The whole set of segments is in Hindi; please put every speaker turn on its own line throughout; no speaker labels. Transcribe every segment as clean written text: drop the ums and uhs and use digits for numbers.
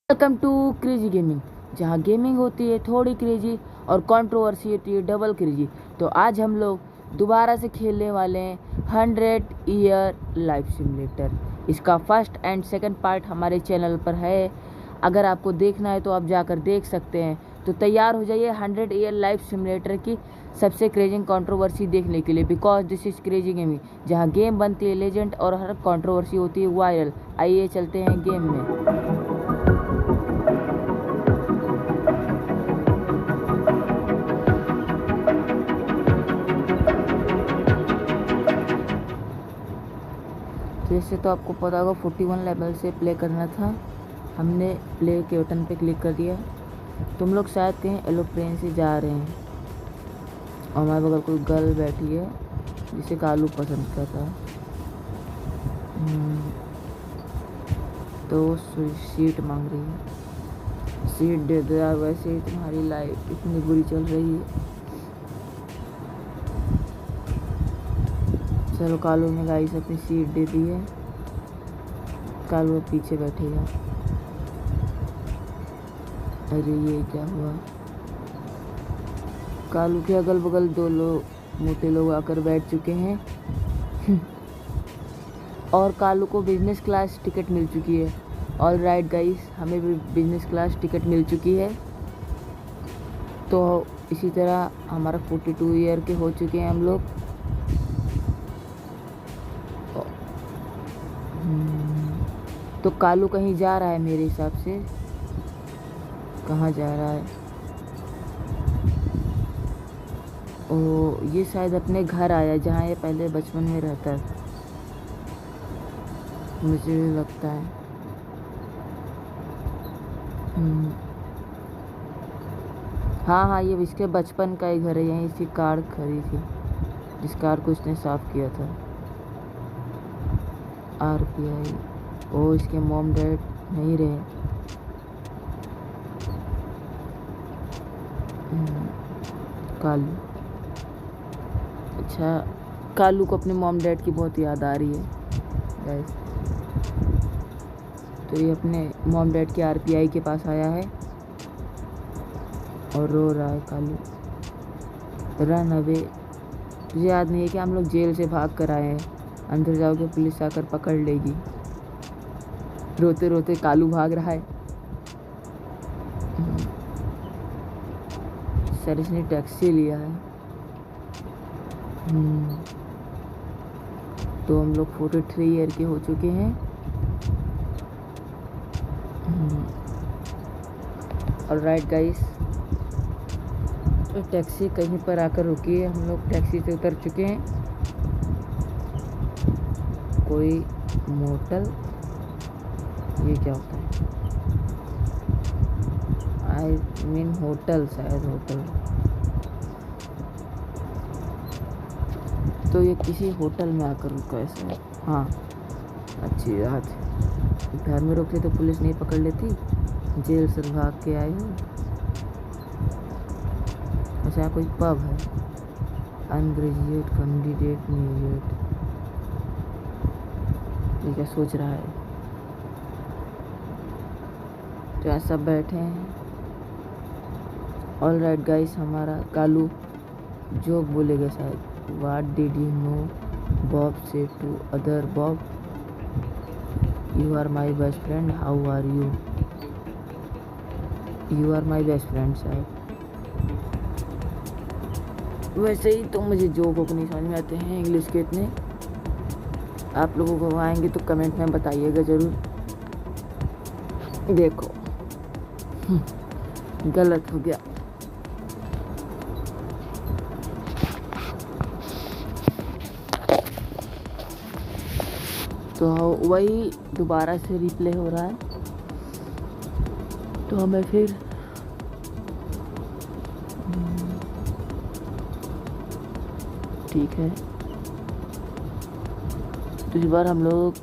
वेलकम टू क्रेजी गेमिंग, जहाँ गेमिंग होती है थोड़ी क्रेजी और कंट्रोवर्सी होती है डबल क्रेजी। तो आज हम लोग दोबारा से खेलने वाले हैं 100 ईयर लाइफ सिमुलेटर। इसका फर्स्ट एंड सेकंड पार्ट हमारे चैनल पर है। अगर आपको देखना है तो आप जाकर देख सकते हैं। तो तैयार हो जाइए 100 ईयर लाइफ सिमुलेटर की सबसे क्रेजिंग कंट्रोवर्सी देखने के लिए, because this is crazy gaming, जहाँ गेम बनती है लेजेंड और हर कंट्रोवर्सी होती है वायरल। आइए चलते हैं गेम में। जैसे तो आपको पता होगा 41 लेवल से प्ले करना था। हमने प्ले के बटन पे क्लिक कर दिया। तुम लोग शायद कहीं एरोप्लेन से जा रहे हैं और हमारे बगल कोई गर्ल बैठी है जिसे कालू पसंद कर रहा है। तो सीट मांग रही है। सीट दे दो यार, वैसे ही तुम्हारी लाइफ इतनी बुरी चल रही है। चलो कालू ने गाइस अपनी सीट दे दी है। कालू अब पीछे बैठेगा। अरे ये क्या हुआ? कालू के अगल बगल दो लोग मोटे लोग आकर बैठ चुके हैं और कालू को बिजनेस क्लास टिकट मिल चुकी है। ऑल राइट गाइस, हमें भी बिजनेस क्लास टिकट मिल चुकी है। तो इसी तरह हमारा 42 ईयर के हो चुके हैं हम लोग। तो कालू कहीं जा रहा है मेरे हिसाब से। कहाँ जा रहा है? ओ, ये शायद अपने घर आया जहाँ ये पहले बचपन में रहता था, मुझे लगता है। हाँ हाँ, ये इसके बचपन का ही घर है। यहीं इसकी कार खड़ी थी, जिस कार को इसने साफ किया था। RPI। ओ, इसके मॉम डैड नहीं रहे। कालू, अच्छा, कालू को अपने मॉम डैड की बहुत याद आ रही है गाइस। तो ये अपने मॉम डैड के RPI के पास आया है और रो रहा है कालू। Run away. तुझे याद नहीं है कि हम लोग जेल से भाग कर आए हैं? अंदर जाओगे पुलिस आकर पकड़ लेगी। रोते रोते कालू भाग रहा है। सर इसने टैक्सी लिया है। तो हम लोग 43 ईयर के हो चुके हैं। और राइट गाइस, तो टैक्सी कहीं पर आकर रुकी है। हम लोग टैक्सी से उतर चुके हैं। कोई मोटल, ये क्या होता है? आई मीन होटल, शायद होटल। तो ये किसी होटल में आकर रुका है। हाँ, अच्छी बात है। घर में रुकते तो पुलिस नहीं पकड़ लेती। जेल से भाग के आए हो। अच्छा, कोई पब है। अनग्रेजुएट कैंडिडेट न्यूएट। ये क्या सोच रहा है? तो यहाँ सब बैठे हैं। ऑल राइट गाइस, हमारा कालू जोक बोलेगा शायद। What did you know Bob said to other Bob? You are my best friend. How are you? You are my best friend शायद। वैसे ही तो मुझे जोक को नहीं समझ में आते हैं इंग्लिश के इतने। आप लोगों को आएंगे तो कमेंट में बताइएगा ज़रूर। देखो गलत हो गया। तो वही दोबारा से रिप्ले हो रहा है। तो हमें फिर ठीक है। तो इस बार हम लोग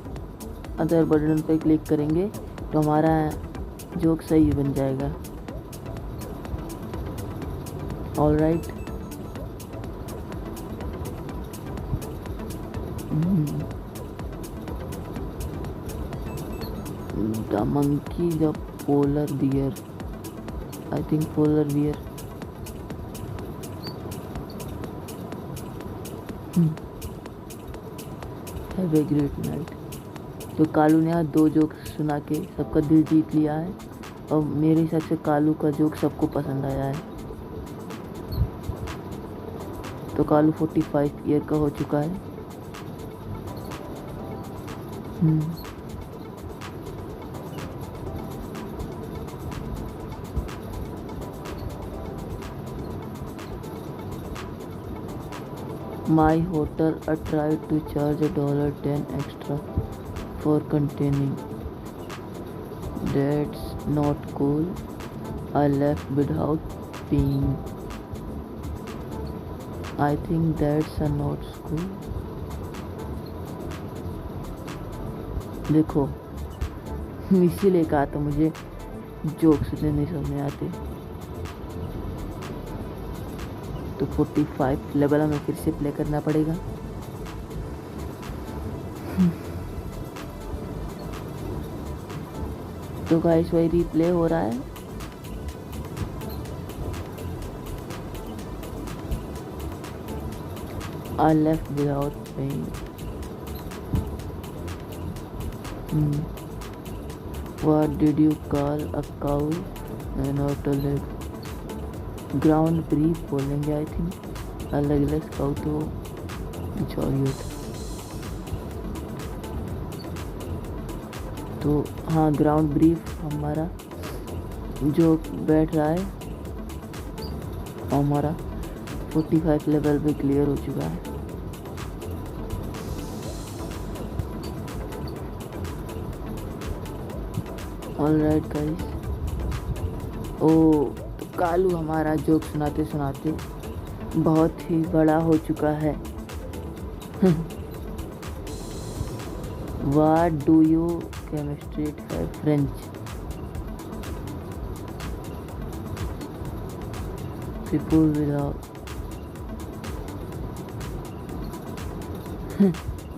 अदर बटन पे क्लिक करेंगे तो हमारा जोक सही बन जाएगा। All right. The monkey the polar bear, I think polar bear. Have a great night. तो कालू ने यहाँ 2 जोक सुना के सबका दिल जीत लिया है और मेरे हिसाब से कालू का जोक सबको पसंद आया है। तो कालू 45 ईयर का हो चुका है। My hotel tried to charge $10 extra for containing. That's not cool. I left without paying. I think that's not cool. देखो, इसीलिए कहा था मुझे जोक्स नहीं समझ आते। तो 45 लेवल हमें फिर से प्ले करना पड़ेगा। तो गाइस वही रिप्ले हो रहा है। I left without paying. What did you call a cow and auto leg? Ground brief बोलेंगे आई थिंक। अलग अलग काउ तो कुछ और ही होता। तो हाँ, ग्राउंड ब्रीफ हमारा जो बैठ रहा है हमारा 45 लेवल पे क्लियर हो चुका है। Alright guys. ओ कालू हमारा जोक सुनाते सुनाते बहुत ही बड़ा हो चुका है। What do you chemistry है फ्रेंच? People without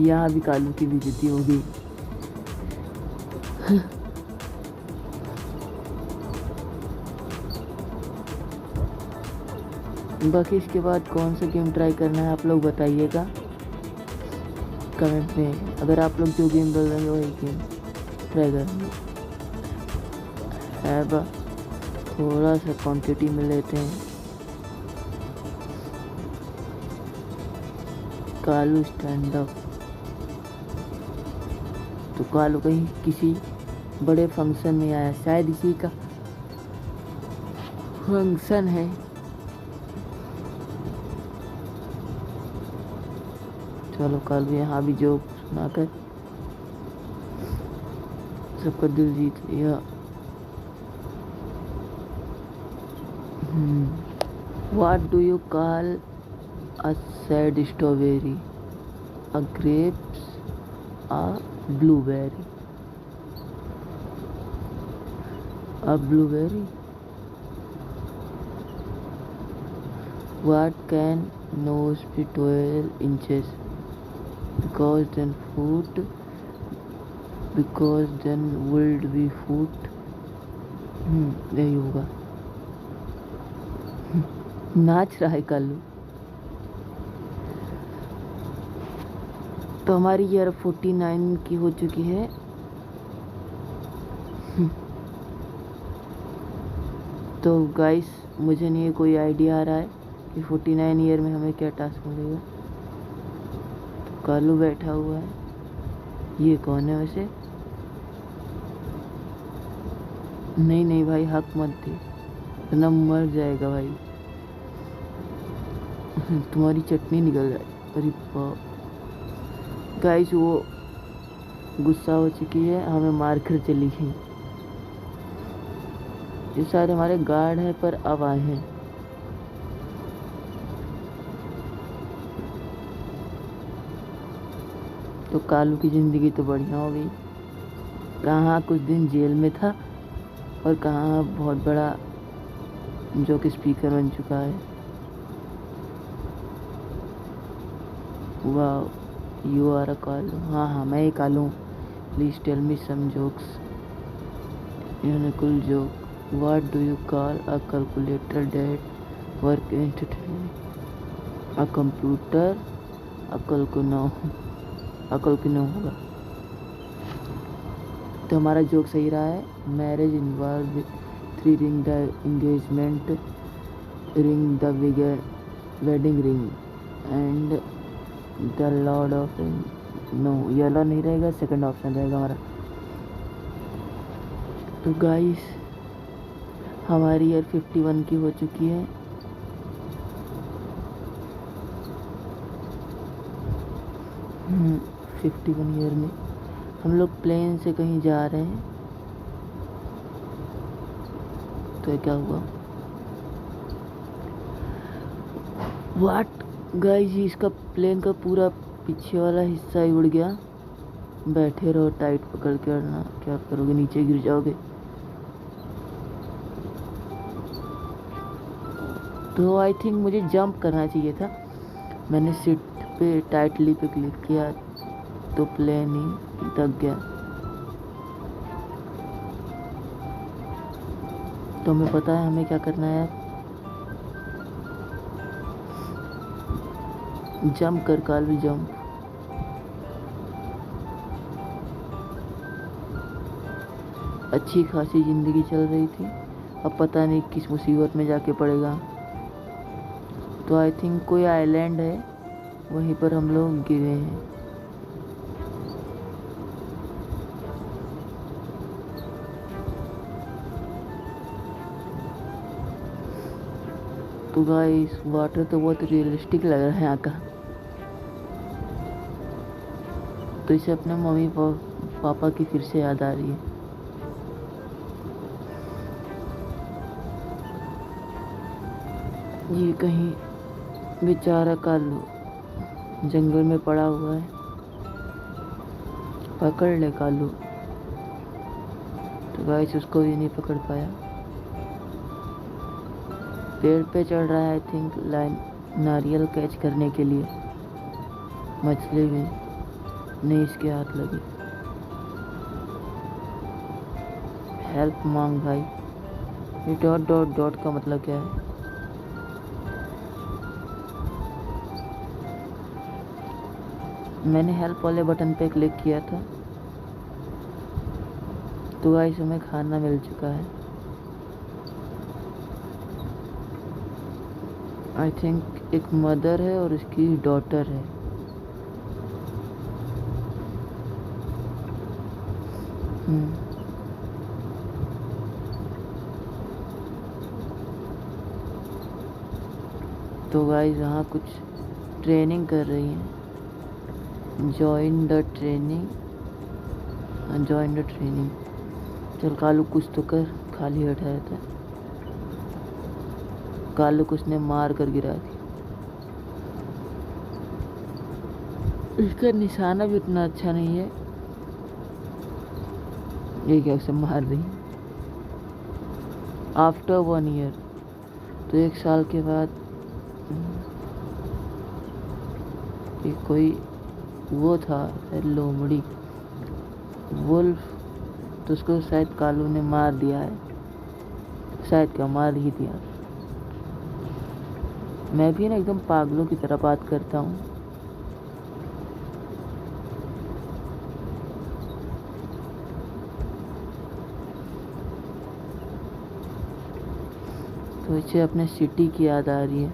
यहाँ भी कालू की बेइज्जती हो गई। बाकी इसके बाद कौन सा गेम ट्राई करना है आप लोग बताइएगा कमेंट में। अगर आप लोग जो गेम बोल रहे हैं वही गेम ट्राई करेंगे। है थोड़ा सा क्वांटिटी में लेते हैं। Kalu stand up. तो कालू कहीं किसी बड़े फंक्शन में आया, शायद इसी का फंक्शन है। चलो कालू यहाँ भी जोक सुनाकर सबका दिल जीत लिया। What do you call a sad strawberry? A grapes, a blueberry. A blueberry. What can nose be 12 inches? Because then would be foot. यही होगा। नाच रहा है कालू। तो हमारी ईयर 49 की हो चुकी है। तो गाइस मुझे नहीं कोई आइडिया आ रहा है कि 49 ईयर में हमें क्या टास्क मिलेगा। तो कालू बैठा हुआ है। ये कौन है वैसे? नहीं भाई, हक मत दे वरना मर जाएगा भाई। तुम्हारी चटनी निकल जाए। अरे गाइस वो गुस्सा हो चुकी है, हमें मार कर चली गई। ये सारे हमारे गार्ड हैं पर अब आए हैं। तो कालू की ज़िंदगी तो बढ़िया हो गई। कहाँ कुछ दिन जेल में था और कहाँ बहुत बड़ा जो कि स्पीकर बन चुका है। वाह, यू आर अ कालू। हाँ मैं ही Kalu. Please tell me some jokes. Unical joke. What do you call a calculator that work instantly? A computer. अकल को ना होगा। तो हमारा जोक सही रहा है। Marriage involve with 3 ring the engagement ring the wedding ring and the lord of no, yellow नहीं रहेगा, सेकंड ऑप्शन रहेगा हमारा। तो गाइस हमारी ईयर 51 की हो चुकी है। हम्म, 51 ईयर में हम लोग प्लेन से कहीं जा रहे हैं। तो क्या हुआ? वाट गाइस, इसका प्लेन का पूरा पीछे वाला हिस्सा ही उड़ गया। बैठे रहो टाइट पकड़ के, वरना क्या करोगे, नीचे गिर जाओगे। तो आई थिंक मुझे जंप करना चाहिए था। मैंने सीट पे टाइटली पे क्लिक किया तो प्लेन ही दब गया। तो हमें पता है हमें क्या करना है। जंप कर कालू, जंप। अच्छी खासी ज़िंदगी चल रही थी, अब पता नहीं किस मुसीबत में जाके पड़ेगा। तो आई थिंक कोई आइलैंड है, वहीं पर हम लोग गिरे हैं। तो गाइस वाटर तो बहुत रियलिस्टिक लग रहा है यहाँ का। तो इसे अपने मम्मी पापा की फिर से याद आ रही है। ये कहीं बेचारा कालू जंगल में पड़ा हुआ है, पकड़ ले कालू। तो गाइस उसको भी नहीं पकड़ पाया। पेड़ पे चढ़ रहा है आई थिंक लाइन नारियल कैच करने के लिए। मछली भी नहीं इसके हाथ लगी। हेल्प मांग भाई। ये डॉट डॉट डॉट का मतलब क्या है? मैंने हेल्प वाले बटन पे क्लिक किया था। तो गाइस हमें खाना मिल चुका है। आई थिंक एक मदर है और उसकी डॉटर है। तो गाइस यहाँ कुछ ट्रेनिंग कर रही हैं। Join the training, join the training. चल कालू कुछ तो कर, खाली बैठा रहता है। कालू को उसने मार कर गिरा दिया। इसका निशाना भी उतना अच्छा नहीं है। ये क्या उसे मार रही है? आफ्टर 1 ईयर, तो 1 साल के बाद ये कोई वो था लोमड़ी वुल्फ, तो उसको शायद कालू ने मार दिया है। शायद क्या, मार ही दिया। मैं भी ना एकदम पागलों की तरह बात करता हूँ। तो इसे अपने सिटी की याद आ रही है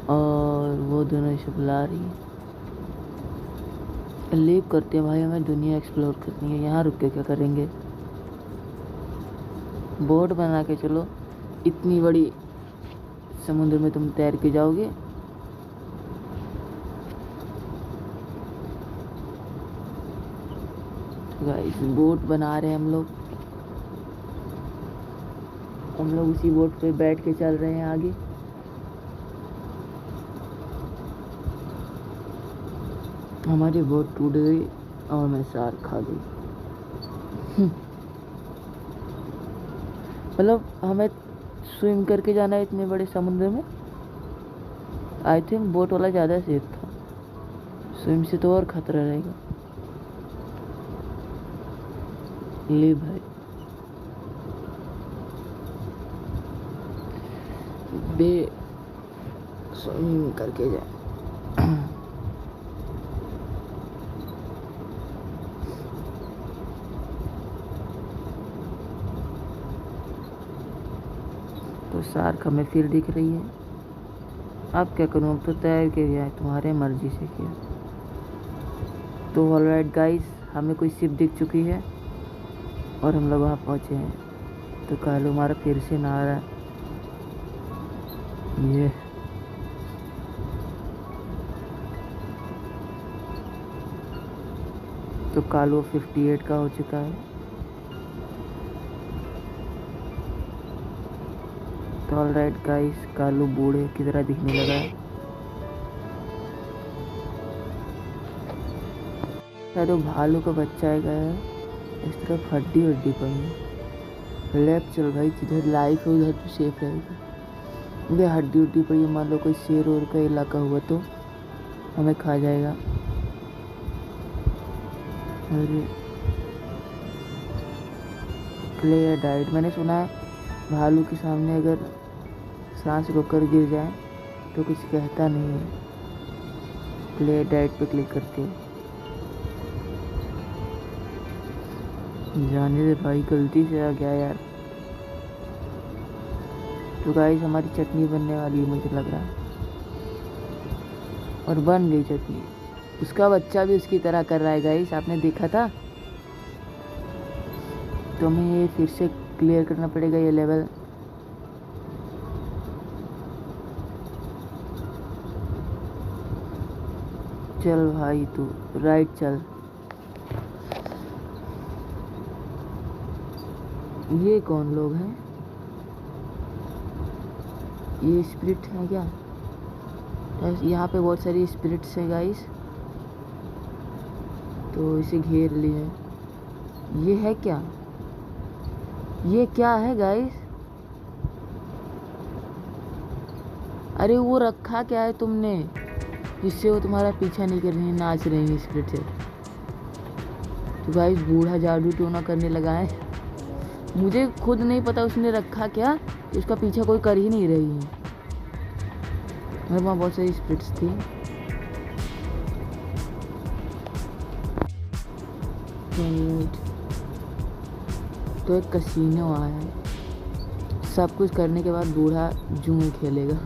और वो दोनों इसे बुला रही है। लीव करते हैं भाई, हमें दुनिया एक्सप्लोर करनी है। यहाँ रुक के क्या करेंगे? बोट बना के चलो। इतनी बड़ी समुद्र में तुम तैर के जाओगे? तो गाइस बोट बना रहे हैं हम लोग। उसी बोट पे बैठ के चल रहे हैं आगे। हमारी बोट टूट गई और मैं सार खा गई। मतलब हमें स्विम करके जाना है इतने बड़े समुद्र में। आई थिंक बोट वाला ज़्यादा सेफ था, स्विम से तो और खतरा रहेगा। ले भाई बे स्विमिंग करके जाए। तो शार्क हमें फिर दिख रही है। अब क्या करूँ, अब तो तैर के जाए, तुम्हारे मर्जी से किया। तो ऑलराइट गाइस, हमें कोई शिप दिख चुकी है और हम लोग वहाँ पहुँचे हैं। तो कालू हमारा फिर से नहा रहा है। ये तो कालू 58 का हो चुका है। तो ऑलराइट गाइस, कालू बूढ़े की तरह दिखने लगा है। शायद वो भालू का बच्चा है गया। इस तरफ हड्डी हड्डी पड़ी है। लेफ्ट चल भाई, जिधर लाइफ है उधर तो सेफ रहेगा। ये हड्डी उड्डी पड़ी है, मान लो कोई शेर और का इलाका हुआ तो हमें खा जाएगा। अरे प्लेयर डाइट, मैंने सुना है भालू के सामने अगर सांस रोककर गिर जाए तो कुछ कहता नहीं है। प्लेयर डाइट पे क्लिक करके जाने दे भाई, गलती से आ गया यार। तो गाइस हमारी चटनी बनने वाली है मुझे लग रहा है, और बन गई चटनी। उसका बच्चा भी उसकी तरह कर रहा है गाइस, आपने देखा था। तो हमें ये फिर से क्लियर करना पड़ेगा ये लेवल। चल भाई तू राइट चल। ये कौन लोग हैं? ये स्पिरिट है क्या? यहाँ पे बहुत सारी स्पिरिट्स हैं गाइस, तो इसे घेर लिए। ये है क्या? ये क्या है गाइस? अरे वो रखा क्या है तुमने जिससे वो तुम्हारा पीछा नहीं कर रही है, नाच रही है स्पिरिट से? तो गाइस बूढ़ा जादू टोना करने लगा है। मुझे खुद नहीं पता उसने रखा क्या, उसका पीछा कोई कर ही नहीं रही है। मेरे वहाँ बहुत सारी स्पिरिट्स थी। तो एक कसीनो आया है। सब कुछ करने के बाद बूढ़ा जुए खेलेगा।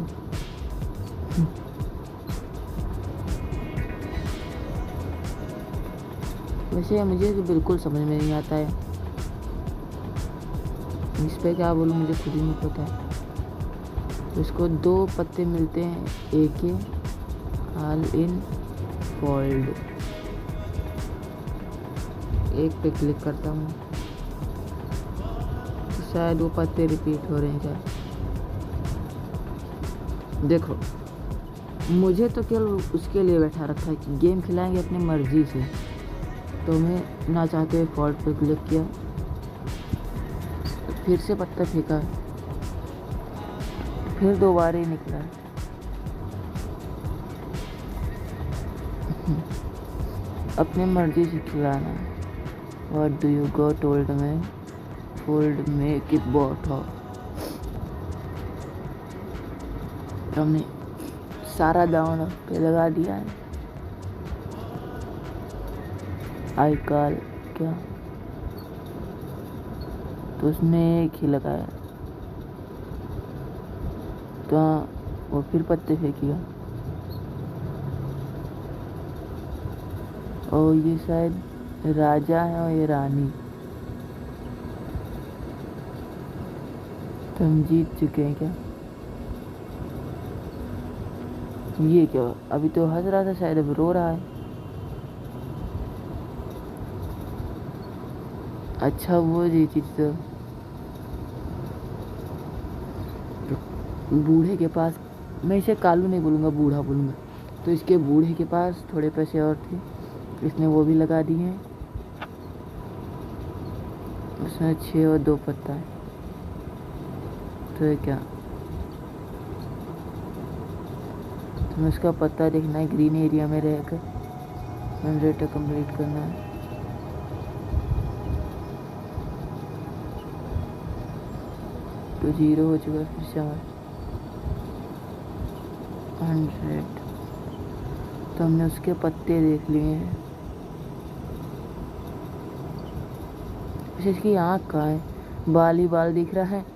वैसे मुझे तो बिल्कुल समझ में नहीं आता है, इस पे क्या बोलूँ मुझे खुद ही नहीं पता है। तो इसको 2 पत्ते मिलते हैं, एक के ऑल इन फोल्ड। एक पे क्लिक करता हूँ तो शायद वो पत्ते रिपीट हो रहे हैं क्या? देखो मुझे तो केवल उसके लिए बैठा रखा है कि गेम खिलाएंगे अपनी मर्जी से। तो मैं ना चाहते हुए फॉल्ट पे क्लिक किया, फिर से पत्ता फेंका, फिर दोबारा ही निकला। अपनी मर्जी से खिलाना। What do you go told में फोल्ड मेक इट बॉट हो। हमने सारा दावन पे लगा दिया है। आई कॉल क्या, तो उसने एक ही लगाया तो वो फिर पत्ते फेंकेगा। और ये शायद राजा है और ये रानी। तो हम जीत चुके हैं क्या? ये क्या, अभी तो हंस रहा था शायद अब रो रहा है। अच्छा वो जीती तो बूढ़े के पास, मैं इसे कालू नहीं बोलूँगा बूढ़ा बोलूँगा। तो इसके बूढ़े के पास थोड़े पैसे और थे, इसने वो भी लगा दिए हैं। उसमें 6 और 2 पत्ता है। तो ये क्या, तुम्हें उसका पत्ता देखना है, ग्रीन एरिया में रहकर 100 कंप्लीट करना है। तो 0 हो चुका, फिर 4 100। तो हमने उसके पत्ते देख लिए हैं। अच्छा, इसकी आँख कहाँ है? बाल ही बाल दिख रहा है।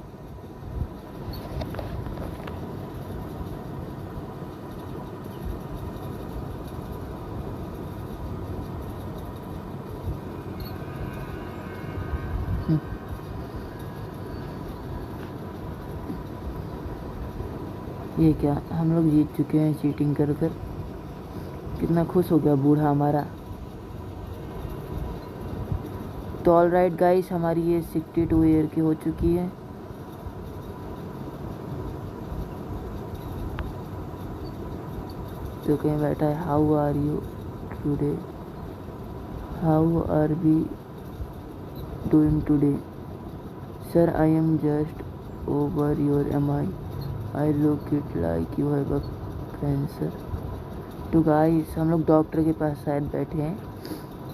ये क्या, हम लोग जीत चुके हैं चीटिंग कर कर। कितना खुश हो गया बूढ़ा हमारा। तो ऑल राइट गाइस, हमारी ये 62 ईयर की हो चुकी है। तो कहीं बैठा है, how are you today, how are we doing today, sir I am just over your eye look it like you have a cancer. तो गाइस, हम लोग डॉक्टर के पास शायद बैठे हैं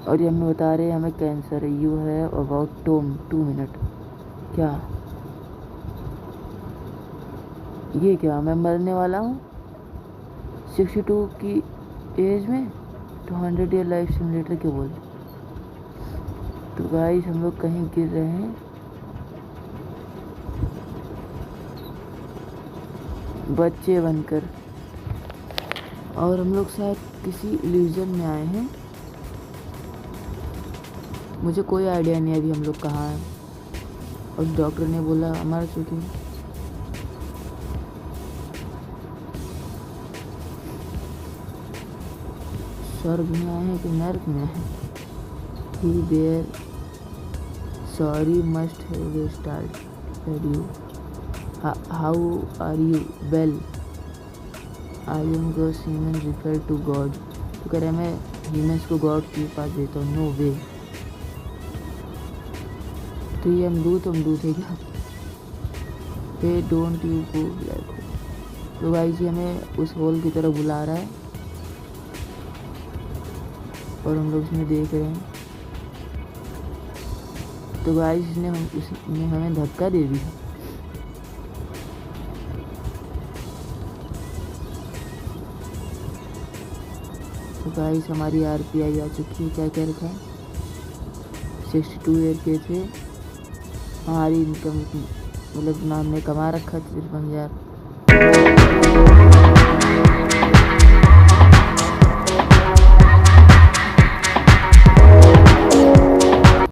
और ये हमें बता रहे हैं हमें कैंसर है। यू है अबाउट 2 मिनट। क्या ये क्या, मैं मरने वाला हूँ 62 की एज में? तो 100 ईयर लाइफ सिमुलेटर क्यों बोल। तो गाइस, हम लोग कहीं गिर रहे हैं, बच्चे बनकर, और हम लोग शायद किसी इल्यूजन में आए हैं। मुझे कोई आइडिया नहीं अभी हम लोग कहाँ हैं। और डॉक्टर ने बोला हमारा चूँकि स्वर्ग में आए हैं कि नर्क में आए हैं। Hi there sorry must have started you, how are you, well I am God human refer to God. तो कह रहे मैं ह्यूमन्स को गॉड के पास देता हूँ। No way. तो ये अमरूद है क्या? Hey don't you go black hole. तो भाई जी हमें उस होल की तरफ बुला रहा है और हम लोग इसमें देख रहे हैं। तो गाइस, उसने हमें धक्का दे दिया। तो गाइस, हमारी RPI आ चुकी है। क्या क्या रखा है? 62 ईयर के थे। हमारी इनकम मतलब ना हमने कमा रखा 53,000।